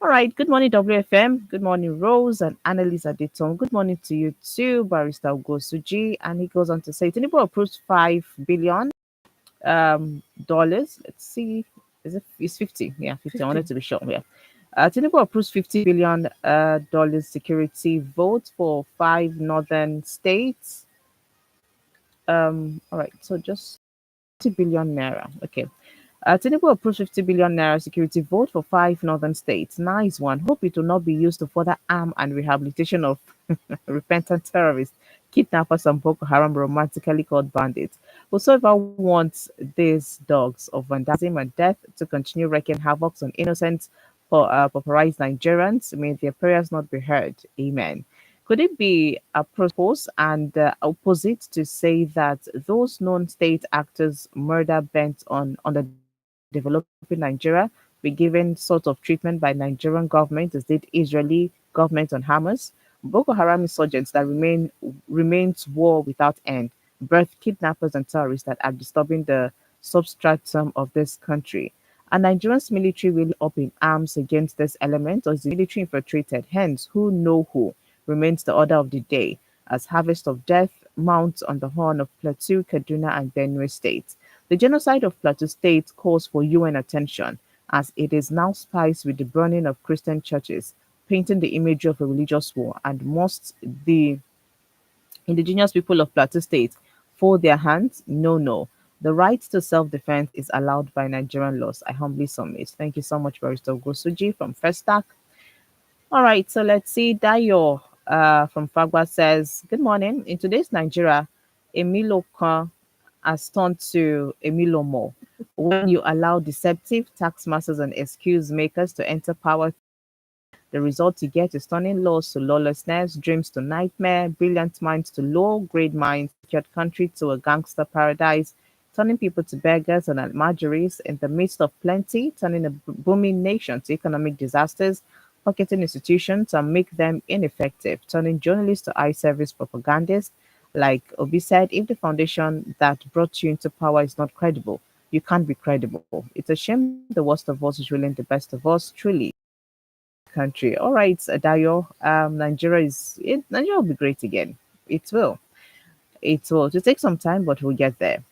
All right. Good morning, WFM. Good morning, Rose and Annalisa Deton. Good morning to you too, Barrister Ugosuji. And he goes on to say, Tinubu approves $5 billion dollars. Let's see. It's 50? Yeah, 50. I 50. wanted to be sure. Yeah. Tinubu approves $50 billion dollars security vote for 5 northern states. All right. So just 50 billion naira. Okay. Tinubu approved 50 billion naira security vote for 5 northern states. Nice one. Hope it will not be used to further arm and rehabilitation of repentant terrorists, kidnappers, and Boko Haram romantically called bandits. Whosoever wants these dogs of vandalism and death to continue wreaking havoc on innocent, pauperized Nigerians, may their prayers not be heard. Amen. Could it be a propose and opposite to say that those known state actors murder bent on the developing Nigeria be given sort of treatment by Nigerian government as did Israeli government on Hamas? Boko Haram insurgents that remains war without end, birth kidnappers and terrorists that are disturbing the substratum of this country. Are Nigeria's military really up in arms against this element, or is the military infiltrated? Hence, who know who remains the order of the day as harvest of death mounts on the horn of Plateau, Kaduna, and Benue states. The genocide of Plateau State calls for UN attention as it is now spiced with the burning of Christian churches, painting the image of a religious war, and must the indigenous people of Plateau State fold their hands? No, no. The right to self-defense is allowed by Nigerian laws. I humbly submit. Thank you so much, Barrister Gosuji from First Stack. All right, so let's see. Dayo from Fagwa says, good morning. In today's Nigeria, Emilo Kan has turned to Emilo Mo. When you allow deceptive tax masters and excuse makers to enter power, the result you get is turning laws to lawlessness, dreams to nightmare, brilliant minds to low-grade minds, secured country to a gangster paradise, turning people to beggars and almajiris in the midst of plenty, turning a booming nation to economic disasters, pocketing institutions and make them ineffective, turning journalists to eye service propagandists. Like Obi said, if the foundation that brought you into power is not credible, you can't be credible. It's a shame the worst of us is ruling the best of us, truly country. All right, Dayo. Nigeria will be great again. It will. It will. To take some time, but we'll get there.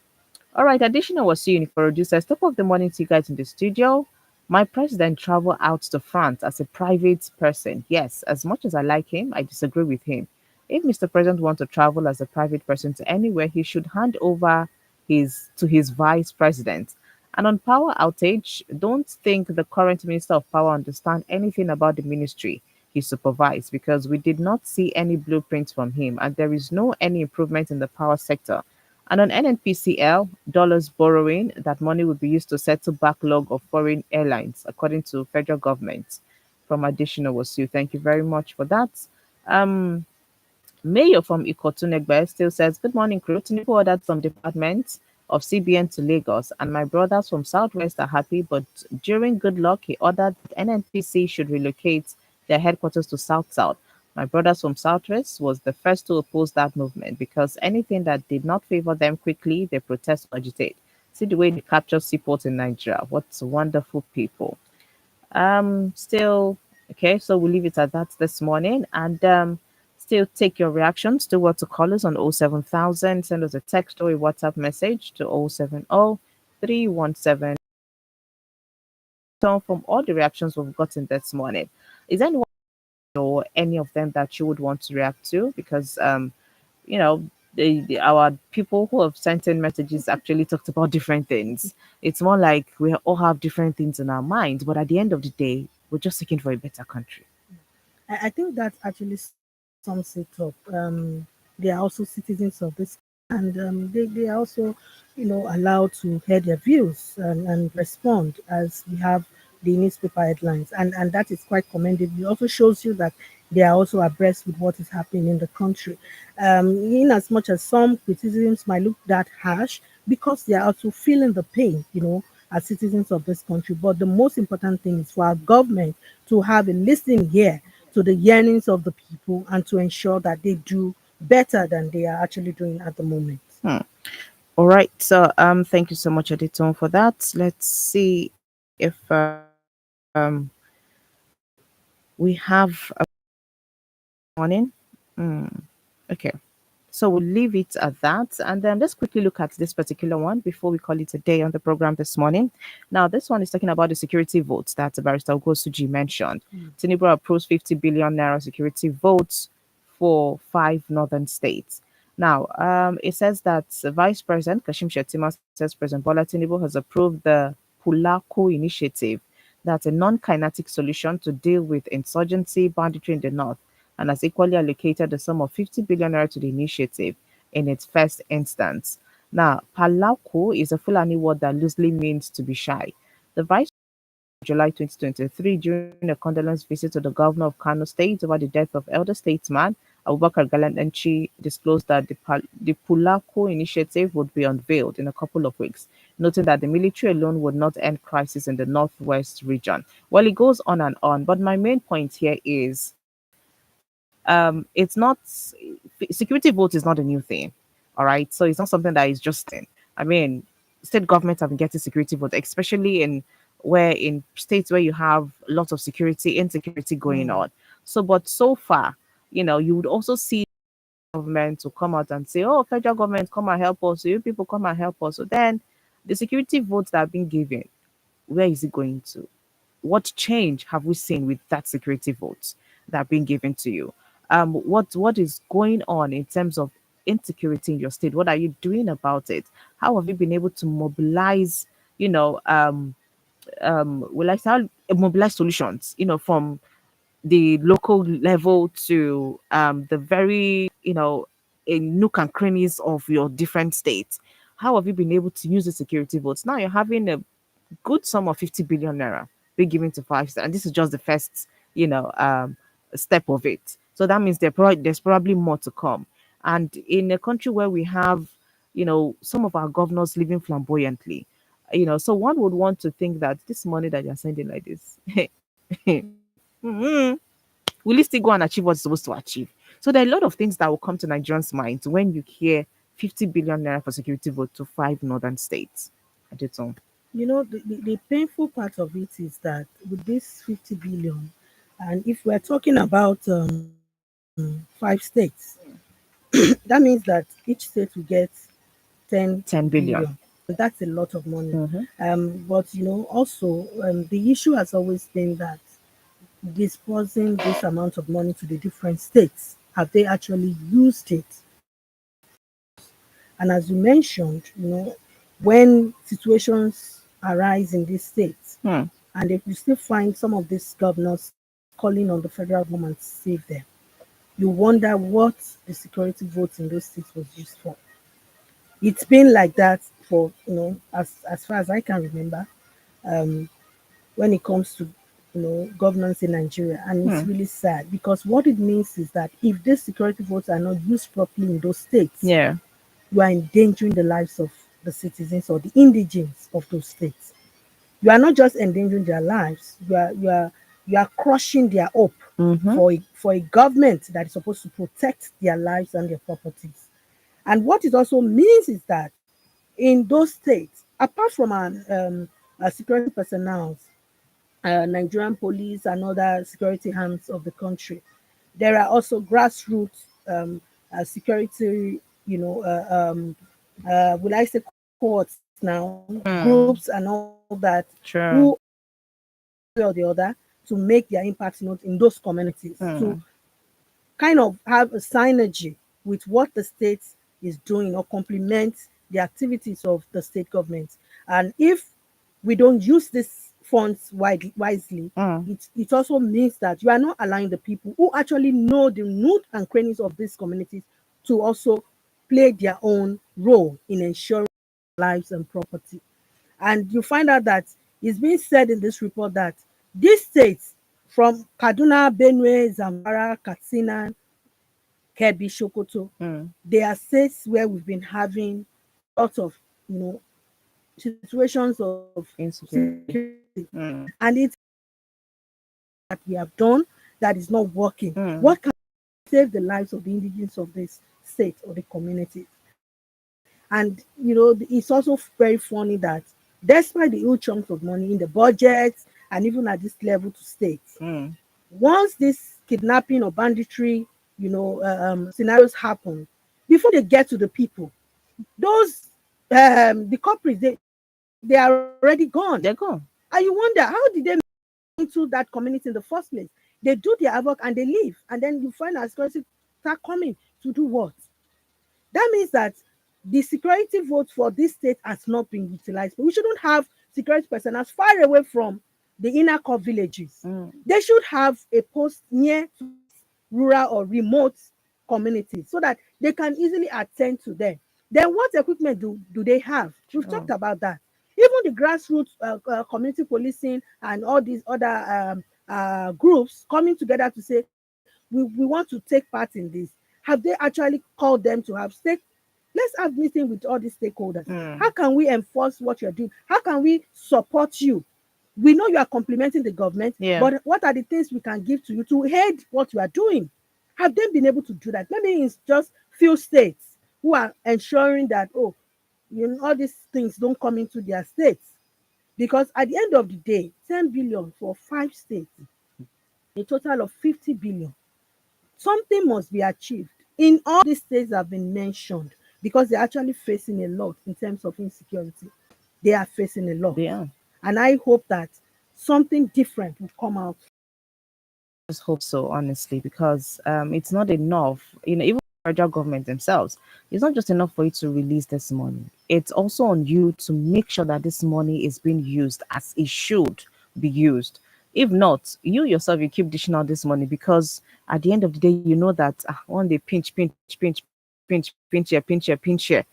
All right, additional was seeing for producers. Top of the morning to you guys in the studio. My president traveled out to France as a private person. Yes, as much as I like him, I disagree with him. If Mr. President wants to travel as a private person to anywhere, he should hand over his vice president. And on power outage, don't think the current minister of power understand anything about the ministry he supervised because we did not see any blueprints from him and there is no any improvement in the power sector. And on NNPCL, dollars borrowing, that money will be used to settle backlog of foreign airlines, according to federal government. From Additional Wasu, thank you very much for that. Um, Mayor from Ikotunegbe still says, good morning, crew. Tinubu ordered some departments of CBN to Lagos, and my brothers from Southwest are happy, but during good luck, he ordered that NNPC should relocate their headquarters to South South. My brothers from Southwest was the first to oppose that movement because anything that did not favor them quickly, they protest or agitate. See the way they capture seaports in Nigeria. What wonderful people. Still okay, so we'll leave it at that this morning and still take your reactions to what to call us on 07000. Send us a text or a WhatsApp message to 070 317 from all the reactions we've gotten this morning. Is there anyone or any of them that you would want to react to? Because you know, our people who have sent in messages actually talked about different things. It's more like we all have different things in our minds, but at the end of the day, we're just looking for a better country. I think that actually sums it up. They are also citizens of this, and they are also, allowed to hear their views and respond as we have the newspaper headlines, and that is quite commendable. It also shows you that they are also abreast with what is happening in the country. In as much as some criticisms might look that harsh, because they are also feeling the pain, as citizens of this country. But the most important thing is for our government to have a listening ear to the yearnings of the people and to ensure that they do better than they are actually doing at the moment. Hmm. All right. So thank you so much, Editon, for that. Let's see if we have a morning. Hmm. Okay. So we'll leave it at that. And then let's quickly look at this particular one before we call it a day on the program this morning. Now, this one is talking about the security votes that Barrister Ugosuji mentioned. Mm. Tinubu approves 50 billion naira security votes for 5 northern states. Now, it says that Vice President Kashim Shettima says President Bola Tinubu has approved the Pulaku initiative. That's a non-kinetic solution to deal with insurgency, banditry in the north and has equally allocated the sum of 50 billion naira to the initiative in its first instance. Now, Palaku is a Fulani word that loosely means to be shy. The vice July 2023 during a condolence visit to the governor of Kano State over the death of elder statesman Abubakar Galandanchi disclosed that the Pulaku initiative would be unveiled in a couple of weeks, noting that the military alone would not end crisis in the northwest region. Well, it goes on and on, but my main point here is it's not security vote is not a new thing. All right. So it's not something that is just in. I mean, state governments have been getting security vote, especially in states where you have lots of security insecurity going Mm. on. So but so far, you would also see government to come out and say, oh, federal government come and help us, you people come and help us. So then The security votes that are being given, where is it going to? What change have we seen with that security votes that are being given to you? What is going on in terms of insecurity in your state? What are you doing about it? How have you been able to mobilize, you know, will I say mobilize solutions, from the local level to the very, in nook and crannies of your different states? How have you been able to use the security votes? Now you're having a good sum of 50 billion naira be given to 5 stars, and this is just the first, you know, um, step of it. So that means there's probably more to come. And in a country where we have, some of our governors living flamboyantly, so one would want to think that this money that you're sending like this, mm, will it still go and achieve what it's supposed to achieve? So there are a lot of things that will come to Nigerians' minds when you hear 50 billion naira for security vote to 5 northern states. I did so. The painful part of it is that with this 50 billion, and if we're talking about 5 states, that means that each state will get 10 10 billion. billion. And that's a lot of money. Mm-hmm. But also, the issue has always been that disbursing this amount of money to the different states, have they actually used it? And as you mentioned, when situations arise in these states, Hmm. and if you still find some of these governors calling on the federal government to save them, you wonder what the security votes in those states was used for. It's been like that for, as far as I can remember, um, when it comes to, governance in Nigeria. And it's Hmm. really sad because what it means is that if these security votes are not used properly in those states, Yeah. you are endangering the lives of the citizens or the indigents of those states. You are not just endangering their lives, you are crushing their hope Mm-hmm. for a government that is supposed to protect their lives and their properties. And what it also means is that in those states, apart from our security personnel, Nigerian police and other security arms of the country, there are also grassroots security, will I say courts now, groups and all that, who True. way or the other to make their impact known in those communities, to Hmm. kind of have a synergy with what the state is doing or complement the activities of the state government. And if we don't use these funds wisely, Hmm. it also means that you are not allowing the people who actually know the nook and crannies of these communities to also play their own role in ensuring lives and property. And you find out that it's being said in this report that these states from Kaduna, Benue, Zamfara, Katsina, Kebbi, Sokoto, Hmm. they are states where we've been having a lot of, you know, situations of insecurity. And Hmm. it's that we have done that is not working. Hmm. What can save the lives of the indigenous of this state or the community? And it's also very funny that despite the huge chunks of money in the budget and even at this level to states, Hmm. once this kidnapping or banditry, scenarios happen, before they get to the people, those the culprits, they are already gone. They're And gone. you wonder, how did they into that community in the first place? They do their havoc and they leave, and then you find our security start coming to do what? That means that the security vote for this state has not been utilized. But we shouldn't have security personnel far away from the inner core villages. Hmm. They should have a post near to rural or remote communities so that they can easily attend to them. Then what equipment do they have? We've talked True. about that. Even the grassroots community policing and all these other groups coming together to say, we want to take part in this. Have they actually called them to have let's have meeting with all these stakeholders. Hmm. How can we enforce what you're doing? How can we support you? We know you are complementing the government, Yeah. but what are the things we can give to you to aid what you are doing? Have they been able to do that? Maybe it's just few states who are ensuring that, all these things don't come into their states. Because at the end of the day, 10 billion for 5 states, a total of 50 billion. Something must be achieved in all these states that have been mentioned because they're actually facing a lot in terms of insecurity. they are facing a lot. Yeah. And I hope that something different will come out. Just hope so, honestly, because it's not enough. Even federal government themselves, it's not just enough for you to release this money. It's also on you to make sure that this money is being used as it should be used. If not, you yourself, you keep dishing out this money because at the end of the day, you know that one day pinch here, pinch here, pinch here.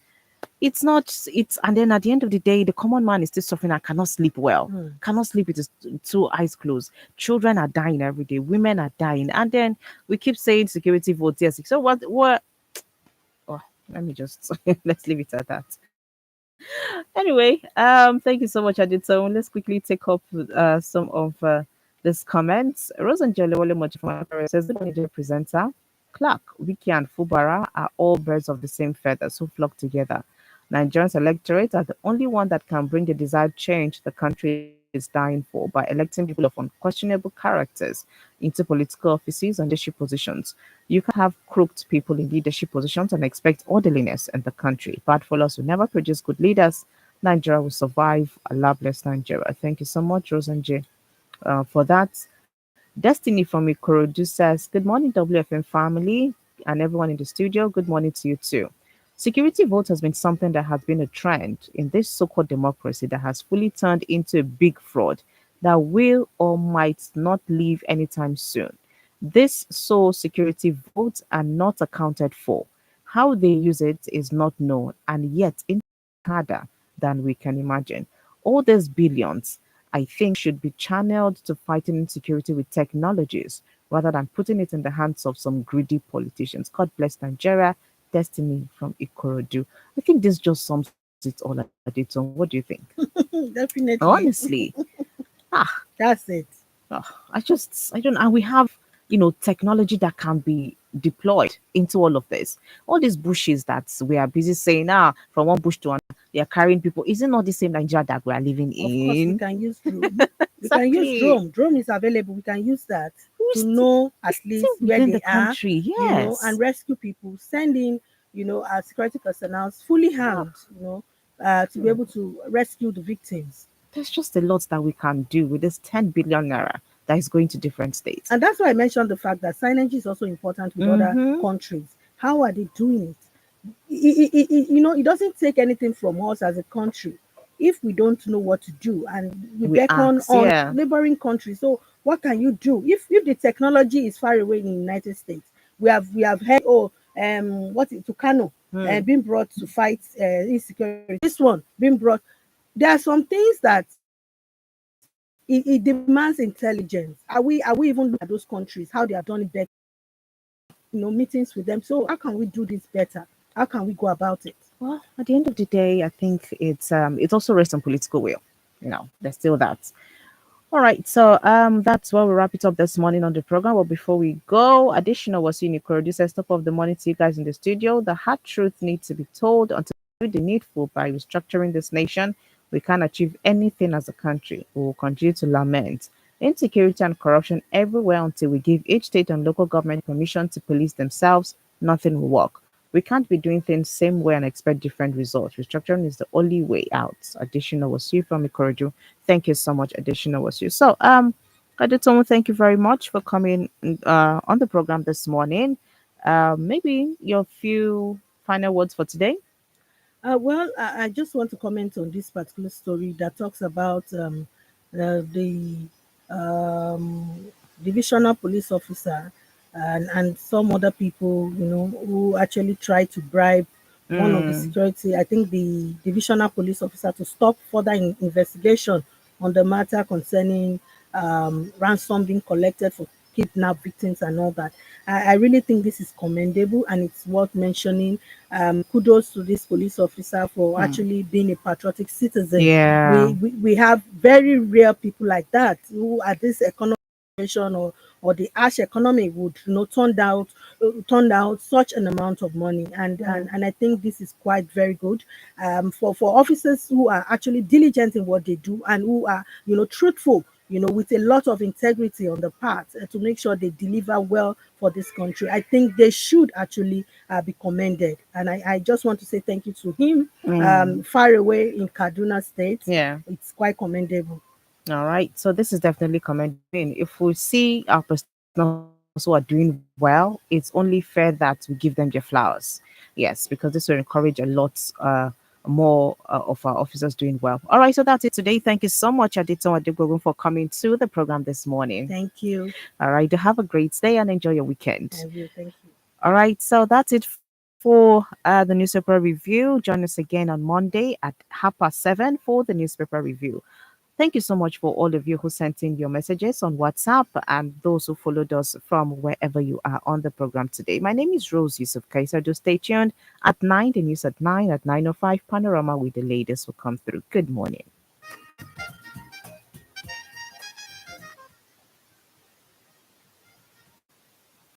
It's not it's and then at the end of the day, the common man is still suffering and cannot sleep well, Hmm. cannot sleep with his two eyes closed. Children are dying every day, women are dying, and then we keep saying security votes. Yes, so what oh, let me just let's leave it at that. Anyway, thank you so much, Adito. Let's quickly take up some of these comments. Rose and Jelewole Mochifumakare says, Good morning, dear presenter. Clark, Wiki, and Fubara are all birds of the same feathers who flock together. Nigerians electorate are the only one that can bring the desired change the country is dying for by electing people of unquestionable characters into political offices and leadership positions. You can't have crooked people in leadership positions and expect orderliness in the country. Bad followers will never produce good leaders. Nigeria will survive. Allah bless Nigeria. Thank you so much, Rose and Jay, for that. Destiny from Ikorodu says, Good morning, WFM family and everyone in the studio. Good morning to you too. Security vote has been something that has been a trend in this so called democracy that has fully turned into a big fraud that will or might not leave anytime soon. This so security votes are not accounted for. How they use it is not known, and yet it's harder than we can imagine. All these billions, I think, should be channeled to fighting insecurity with technologies rather than putting it in the hands of some greedy politicians. God bless Nigeria. Destiny from Ikorodu. I think this just sums it all at its own. What do you think? Definitely. Honestly, ah, That's it. I don't, and we have, technology that can be deployed into all of this. All these bushes that we are busy saying, from one bush to another, they are carrying people. Is it not the same Nigeria that we are living Of course, we in? can use drone. We can use Exactly. drone. Drone is available. We can use that Who's to st- know at it's still least where within the they are, country. and Yes. rescue people. Send in, our security personnel fully armed, to be able to rescue the victims. There's just a lot that we can do with this 10 billion naira that is going to different states. And that's why I mentioned the fact that signage is also important with other Mm-hmm. countries. How are they doing it? It doesn't take anything from us as a country if we don't know what to do, and we We beckon ask, on yeah. neighboring countries. So what can you do if the technology is far away in the United States? We have heard, what is Tucano Hmm. being brought to fight insecurity. This one being brought. There are some things that it demands intelligence. Are we even looking at those countries how they have done it better? Meetings with them. So how can we do this better? How can we go about it? Well, at the end of the day, I think it also rests on political will. There's still that. All right, so that's where we wrap it up this morning on the program. But before we go, additional was in producer stop of the morning to you guys in the studio. The hard truth needs to be told until we do the needful by restructuring this nation. We can't achieve anything as a country. We will continue to lament insecurity and corruption everywhere until we give each state and local government permission to police themselves. Nothing will work. We can't be doing things same way and expect different results. Restructuring is the only way out. Additional was you from Ikorodu. Thank you so much, Additional was you. So, Adetomo, thank you very much for coming on the program this morning. Maybe your few final words for today. Well, I just want to comment on this particular story that talks about the um, divisional police officer and some other people, who actually tried to bribe one of the Mm, security, I think the divisional police officer, to stop further investigation on the matter concerning ransom being collected for kidnapped victims and all that. I really think this is commendable and it's worth mentioning. Kudos to this police officer for mm. actually being a patriotic citizen. Yeah. We have very rare people like that who, at this economic situation or the harsh economy, would turn out such an amount of money, and Mm. I think this is quite very good, for officers who are actually diligent in what they do and who are truthful with a lot of integrity on the part to make sure they deliver well for this country. I think they should actually be commended. And I just want to say thank you to him. Far away in Kaduna State, Yeah. it's quite commendable. All right. So this is definitely commendable. If we see our personal who are doing well, it's only fair that we give them their flowers. Yes, because this will encourage a lot more of our officers doing well. All right. So that's it today. Thank you so much, Adito Adegogun, for coming to the program this morning. Thank you. All right. Do have a great day and enjoy your weekend. I will. Thank you. All right. So that's it for the newspaper review. Join us again on Monday at 7:30 for the newspaper review. Thank you so much for all of you who sent in your messages on WhatsApp and those who followed us from wherever you are on the program today. My name is Rose Yusuf Kaiser. Do stay tuned at 9, the news at 9, at 9:05, Panorama with the latest will come through. Good morning.